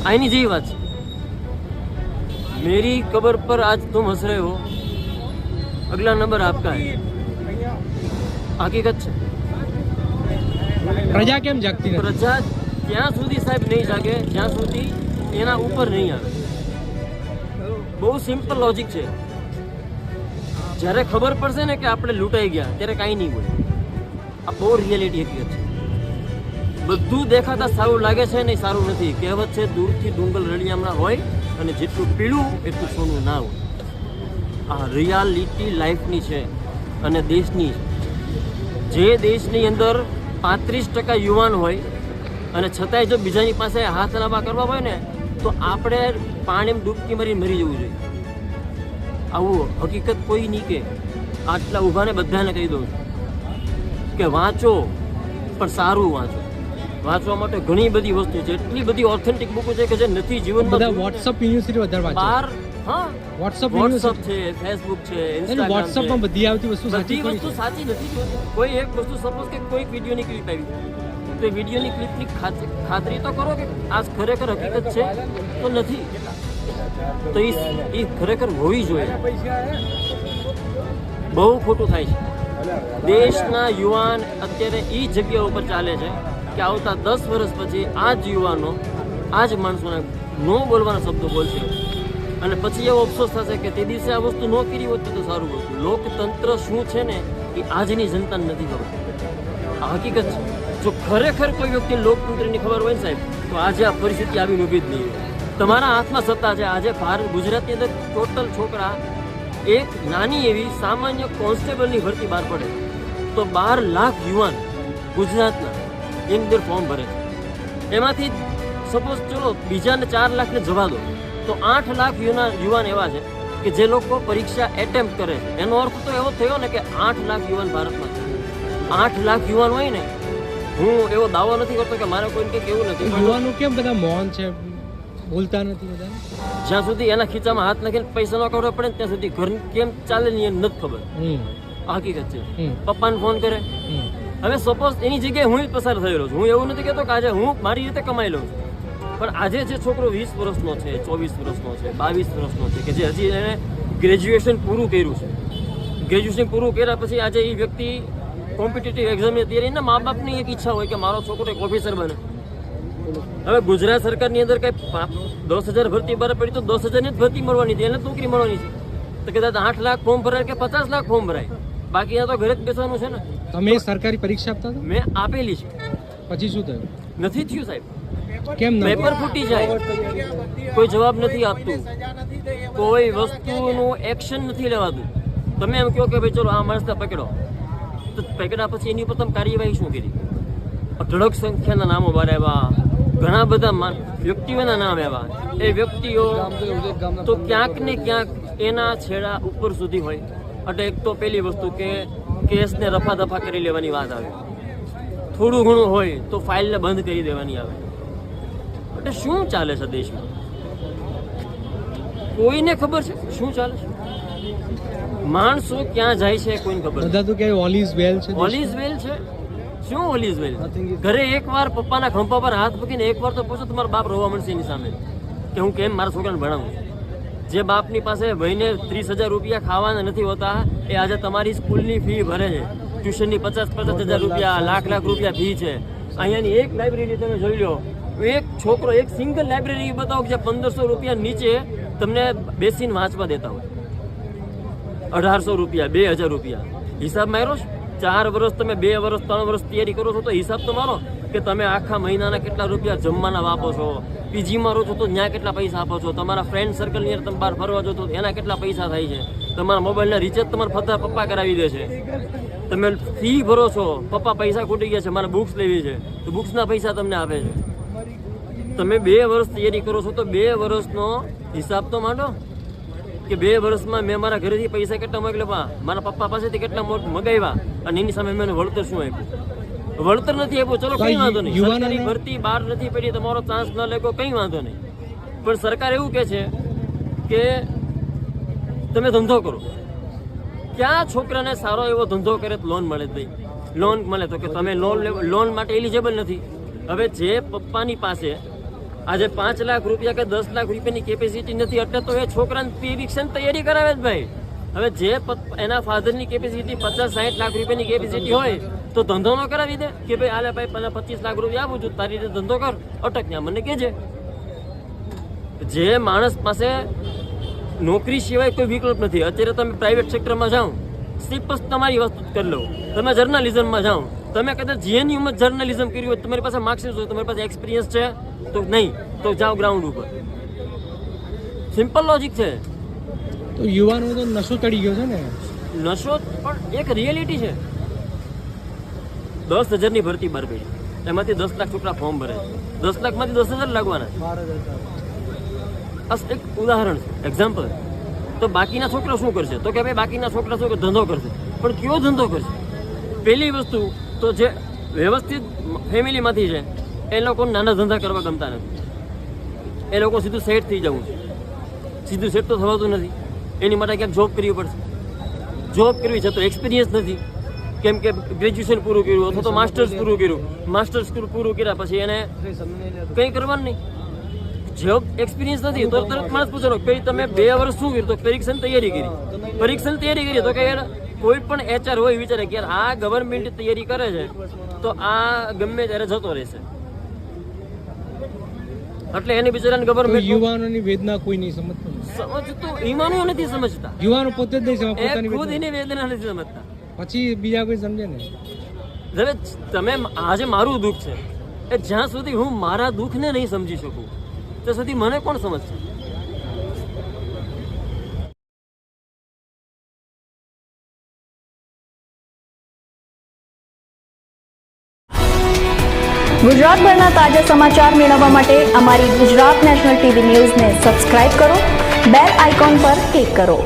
आईनी जी बात है। मेरी कब्र पर आज तुम हंस रहे हो, अगला नंबर आपका है। हकीकत है। પ્રજા કેમ જાગતી નથી? પ્રજા ત્યાં સુધી સાહેબ નહીં જાગે જ્યાં સુધી એના ઉપર નહીં આવે। બહુ સિમ્પલ લોજિક છે। જ્યારે ખબર પડશે ને કે આપણે લૂંટાઈ ગયા ત્યારે કાંઈ નહીં હોય। આ બહુ રિયાલિટી હકીકત છે। બધું દેખાતા સારું લાગે છે ને સારું નથી। કહેવત છે દૂરથી ડુંગર રળિયામણા હોય અને જેટલું પીળું એટલું સોનું ના હોય। આ રિયાલિટી લાઈફની છે અને દેશની છે। જે દેશની અંદર 35% યુવાન હોય અને છતાંય જો બીજાની પાસે હાથ લાંબા કરવા હોય ને તો આપણે પાણીમાં ડૂબકી મારી મરી જવું જોઈએ। આવું હકીકત કોઈ નહીં કે આટલા ઊભાને બધાને કહી દઉં કે વાંચો પણ સારું વાંચો। વાંચવા માટે ઘણી બધી વસ્તુ છે, એટલી બધી ઓથેન્ટિક બુકો છે કે જે નથી જીવનમાં। બધા વોટ્સઅપ યુનિવર્સિટી વધારે વાંચે। બાર હા વોટ્સઅપ છે, ફેસબુક છે, ઇન્સ્ટાગ્રામ વોટ્સઅપમાં બધી આવતી વસ્તુ બધી વસ્તુ સાચી નથી જોતી। કોઈ એક વસ્તુ સપોઝ કે કોઈ વિડીયોની ક્લિપ આવી તો એ વિડીયોની ક્લિપની ખાતરી તો કરો કે આ ખરેખર હકીકત છે તો નથી, તો એ ખરેખર હોવી જોઈએ। બહુ ખોટું થાય છે। દેશના યુવાન અત્યારે એ જગ્યા ઉપર ચાલે છે કે આવતા 10 વર્ષ પછી આ જ યુવાનો આ જ માણસોને નો બોલવાના શબ્દો બોલશે અને પછી એવો અફસોસ થશે કે તે દિવસે આ વસ્તુ ન કરી હોત તો સારું હતું। લોકતંત્ર શું છે ને એ આજની જનતાને નથી ખબર। આ હકીકત છે। જો ખરેખર કોઈ વ્યક્તિ લોકતંત્રની ખબર હોય ને સાહેબ તો આજે આ પરિસ્થિતિ આવી ઊભી જ નહીં હોય। તમારા હાથમાં સત્તા છે। આજે ગુજરાતની અંદર ટોટલ છોકરા એક નાની એવી સામાન્ય કોન્સ્ટેબલની ભરતી બહાર પડે તો 12 લાખ યુવાન ગુજરાતના એની અંદર ફોર્મ ભરે છે। એમાંથી સપોઝ ચલો બીજાને 4 લાખને જવા દો તો 8 લાખ યુવાન એવા છે કે જે લોકો પરીક્ષા એટેમ્પ્ટ કરે છે। એનો અર્થ તો એવો થયો ને કે 8 લાખ યુવાન ભારતમાં છે। 8 લાખ યુવાન હોય ને, હું એવો દાવો નથી કરતો કે મારે કોઈને કંઈક એવું નથી। યુવાનો કેમ બધા મૌન છે, બોલતા નથી બધા? જ્યાં સુધી એના ખીચામાં હાથ નાખીને પૈસા ન કરવા પડે ત્યાં સુધી ઘર કેમ ચાલે ને એ નથી ખબર। આ હકીકત છે। પપ્પાને ફોન કરે, હવે સપોઝ એની જગ્યાએ હું જ પસાર થયેલો છું। હું એવું નથી કહેતો કે આજે હું મારી રીતે કમાઈ લઉં છું, પણ આજે જે છોકરો 20 વર્ષનો છે, 24 વર્ષનો છે, 22 વર્ષનો છે કે જે હજી એને ગ્રેજ્યુએશન પૂરું કર્યું છે, ગ્રેજ્યુએશન પૂરું કર્યા પછી આજે એ વ્યક્તિ કોમ્પિટિટિવ એક્ઝામની તૈયારી, એના મા બાપની એક ઈચ્છા હોય કે મારો છોકરો એક ઓફિસર બને। હવે ગુજરાત સરકારની અંદર કઈ 10,000 ભરતી બહાર પડી તો 10,000 ની જ ભરતી મળવાની છે, એને નોકરી મળવાની છે। તો કદાચ 8 લાખ ફોર્મ ભરાય કે 50 લાખ ફોર્મ ભરાય, બાકી આ તો ઘરે જ બેસવાનું છે ને। તમે સરકારી પરીક્ષા આપતા હતા? મેં આપેલી છે। પછી શું થયું? નથી થયું સાહેબ। કેમ પેપર ફૂટી જાય, કોઈ જવાબ નથી આપતું, કોઈ વસ્તુનું એક્શન નથી લેવાતું। તમે એમ કહો કે ભાઈ ચલો આ માણસને પકડો, તો પકડ્યા પછી એની ઉપર તમે કાર્યવાહી શું કરી? અઢળક સંખ્યાના નામો બહાર આવ્યા, ઘણા બધા વ્યક્તિઓના નામ આવ્યા। એ વ્યક્તિઓ તો ક્યાંક ને ક્યાંક એના છેડા ઉપર સુધી હોય। એટલે એક તો પહેલી વસ્તુ કે કેસને રફા દફા કરી લેવાની વાત આવે, થોડું ઘણું હોય તો ફાઇલને બંધ કરી દેવાની આવે। એટલે શું ચાલે છે દેશમાં કોઈને ખબર છે શું ચાલે છે? માણસો ક્યાં જાય છે કોઈને ખબર નથી। બધા તો કે ઓલ ઇઝ વેલ છે। ઓલ ઇઝ વેલ છે? શું ઓલ ઇઝ વેલ? ઘરે એકવાર પપ્પાના ખંભા પર હાથ મૂકીને એકવાર તો પૂછો તમારો બાપ રોવા મળશે એની સામે કે હું કેમ મારા છોકરાને ભણાવું। જે બાપની પાસે ભાઈને 30,000 રૂપિયા ખાવાના નથી હોતા એ આજે તમારી સ્કૂલની ફી ભરે છે, ટ્યુશનની 50,000 રૂપિયા, લાખ રૂપિયા ફી છે। અહીંયાની એક લાઇબ્રેરી તમે જોઈ લો, એક છોકરો એક સિંગલ લાઇબ્રેરી બતાવો કે જે 1,500 રૂપિયા નીચે તમને બેસીને વાંચવા દેતા હોય। 1,800 રૂપિયા, 2,000 રૂપિયા હિસાબ માર્યો છે? 4 વર્ષ તમે 2 વર્ષ 3 વર્ષ તૈયારી કરો છો તો હિસાબ તો મારો કે તમે આખા મહિનાના કેટલા રૂપિયા જમવાના વાપો છો, પીજીમાં રહો છો તો ત્યાં કેટલા પૈસા આપો છો, તમારા ફ્રેન્ડ સર્કલની અંદર તમે બહાર ફરવા જો તો એના કેટલા પૈસા થાય છે, તમારા મોબાઈલના રિચાર્જ તમારા ફતા પપ્પા કરાવી દે છે, તમે ફી ભરો છો, પપ્પા પૈસા ખૂટી ગયા છે, મારે બુક્સ લેવી છે તો બુક્સના પૈસા તમને આપે છે। તમે 2 વર્ષ તૈયારી કરો છો તો 2 વર્ષનો હિસાબ તો માંડો કે 2 વર્ષમાં મેં મારા ઘરેથી પૈસા કેટલા મોકલ્યા, મારા પપ્પા પાસેથી કેટલા મગાવ્યા અને એની સામે મેં વળતર શું આપ્યું? વળતર નથી આપ્યું, ચલો કઈ વાંધો નહીં, સરકારી ભરતી બહાર નથી પડી, તમારો ચાન્સ ન લેગો કઈ વાંધો નહીં, પણ સરકાર એવું કહે છે કે તમે ધંધો કરો। ક્યાં છોકરાને સારો એવો ધંધો કરે તો લોન મળે જ નહીં? લોન મળે તો કે તમે લોન માટે એલિજિબલ નથી। હવે જે પપ્પાની પાસે આજે 5 લાખ રૂપિયા કે 10 લાખ રૂપિયાની કેપેસિટી નથી એટલે તો એ છોકરાને પરીક્ષાની તૈયારી કરાવે જ ભાઈ. હવે જે એના ફાધરની કેપેસિટી 50-60 લાખ રૂપિયાની કેપેસિટી હોય તો ધંધો ન કરાવી દે કે ભાઈ આલે ભાઈ 25 લાખ રૂપિયા આપું છું, તારી રીતે ધંધો કર, અટક ત્યાં મને કહેજે. જે માણસ પાસે નોકરી સિવાય કોઈ વિકલ્પ નથી. અત્યારે તમે પ્રાઇવેટ સેક્ટરમાં જાઓ, સિમ્પલ તમારી વસ્તુ કરી લો. તમે જર્નલિઝમમાં જાઓ, તમે કદાચ જીએનયુમાં જર્નલિઝમ કર્યું હોય, તમારી પાસે માર્કશીટ હોય, તમારી પાસે એક્સપિરિયન્સ છે તો નહીં, તો જાઓ ગ્રાઉન્ડ ઉપર. સિમ્પલ લોજિક છે. તો યુવાનો તો નશો ચડી ગયો છે ને. નશો પણ એક રિયાલિટી છે. 10,000 ની ભરતી બહાર પડી, એમાંથી 10 લાખ છોકરા ફોર્મ ભરે, 10 લાખમાંથી 10,000 લાગવાના. આ એક ઉદાહરણ છે, એક્ઝામ્પલ. તો બાકીના છોકરા શું કરશે? તો કે ભાઈ બાકીના છોકરા શું ધંધો કરશે, પણ કયો ધંધો કરશે? પહેલી વસ્તુ તો જે વ્યવસ્થિત ફેમિલીમાંથી છે એ લોકો નાના ધંધા કરવા ગમતા નથી. એ લોકો સીધું સેટ થઈ જવું છે. સીધું સેટ તો થવાતું નથી, એની માટે ક્યાંક જોબ કરવી પડશે. જોબ કરવી છે તો એક્સપિરિયન્સ નથી, કેમ કે ગ્રેજ્યુએશન પૂરું કર્યું અથવા તો માસ્ટર્સ પૂરું કર્યું. માસ્ટર્સ પૂરું કર્યા પછી એને કંઈ કરવાનું નહીં. જોબ એક્સપિરિયન્સ નથી તો તરત માણસ પૂછવાનો કે તમે 2 વર્ષ શું કર્યું? તો પરીક્ષાની તૈયારી કરી. પરીક્ષાની તૈયારી કરી તો કે યાર કોઈ પણ HR હોય વિચારે કે યાર આ ગવર્મેન્ટ તૈયારી કરે છે તો આ ગમે ત્યારે જતો રહેશે, એટલે એની બિચારાને ગવર્મેન્ટ. યુવાનોની વેદના કોઈ નહીં સમજતું. સમજતું યુવાનો નથી સમજતા. યુવાનો પોતે જ નહીં સમજતા એ પોતાની ખુદ વેદના. એની વેદના નથી સમજતા. પછી બીજા કોઈ સમજે ને. હવે તમે આજે મારું દુઃખ છે એ જ્યાં સુધી હું મારા દુઃખને નહીં સમજી શકું ત્યાં સુધી મને કોણ સમજશે? ગુજરાતભરના તાજા સમાચાર મેળવવા માટે અમારી ગુજરાત નેશનલ ટીવી ન્યૂઝને સબસ્ક્રાઇબ કરો, બેલ આઇકોન પર ક્લિક કરો.